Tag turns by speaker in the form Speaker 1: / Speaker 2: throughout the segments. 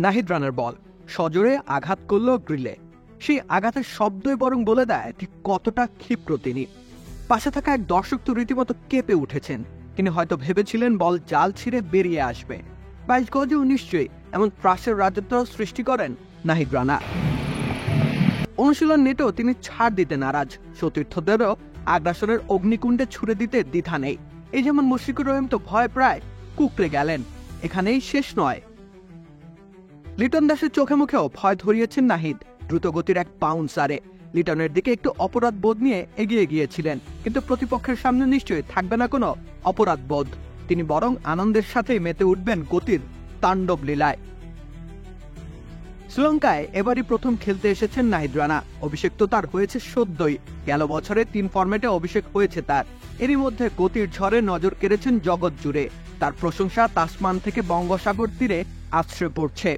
Speaker 1: নাহিদ রানার বল সজোরে আঘাত করল গ্রিলে। সেই আঘাতের শব্দই বরং বলে দেয় ঠিক কতটা ক্ষিপ্র তিনি। পাশে থাকা এক দর্শক তো রীতিমতো কেঁপে উঠেছেন। তিনি হয়তো ভেবেছিলেন বল জাল ছিঁড়ে বেরিয়ে আসবে। 22 গজেও নিশ্চয়ই এমন ত্রাসের রাজত্ব সৃষ্টি করেন নাহিদ রানা। অনুশীলন নেটেও তিনি ছাড় দিতে নারাজ। সতীর্থদেরও আগ্রাসনের অগ্নিকুণ্ডে ছুড়ে দিতে দ্বিধা নেই। এই যেমন মুশফিকুর রহিম তো ভয় প্রায় কুকড়ে গেলেন। এখানেই শেষ নয়, লিটন দাসের চোখে মুখেও ভয় ধরিয়েছেন নাহিদ। দ্রুতগতির এক বাউন্সারে লিটনের দিকে একটু অপরাধ বোধ নিয়ে এগিয়ে গিয়েছিলেন, কিন্তু প্রতিপক্ষের সামনে নিশ্চয়ই থাকবে না কোনো অপরাধ বোধ। তিনি বরং আনন্দের সাথে মেতে উঠবেন গতির তাণ্ডব লীলায়। শ্রীলঙ্কায় এবারই প্রথম খেলতে এসেছেন নাহিদ রানা। অভিষেক তো তার হয়েছে সদ্যই। গেল বছরে 3 ফরম্যাটে অভিষেক হয়েছে তার। এরই মধ্যে গতির ঝড়ে নজর কেড়েছেন জগৎ জুড়ে। তার প্রশংসা তাসমান থেকে বঙ্গোপসাগর তীরে আছড়ে পড়ছে।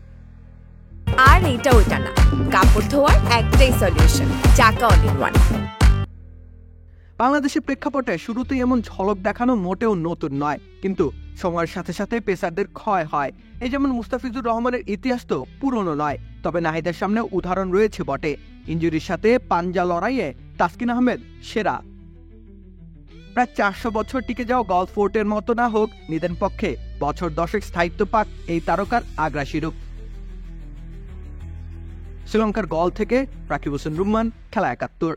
Speaker 2: আর এটা ওটা না, কাপড় ধোয়ার একটাই সলিউশন, চাকা অল ইন ওয়ান।
Speaker 1: বাংলাদেশের প্রেক্ষাপটে শুরুতেই এমন ঝলক দেখানো মোটেও নতুন নয়, কিন্তু সময়ের সাথে সাথে পেসারদের ক্ষয় হয়। এই যেমন মুস্তাফিজুর রহমানের ইতিহাস তো পুরনো নয়, তবে নাহিদের সামনে উদাহরণ রয়েছে বটে। ইনজুরির সাথে পাঞ্জা লড়াইয়ে তাসকিন আহমেদ সেরা। প্রায় 400 বছর টিকে যাওয়া গলফ ফোর্টের মতো না হোক, নিদেন পক্ষে বছর 10 স্থায়িত্ব পাক এই তারকার আগ্রাসী রূপ। শ্রীলঙ্কার গল থেকে রাকিব হোসেন রুম্মান, খেলা 71।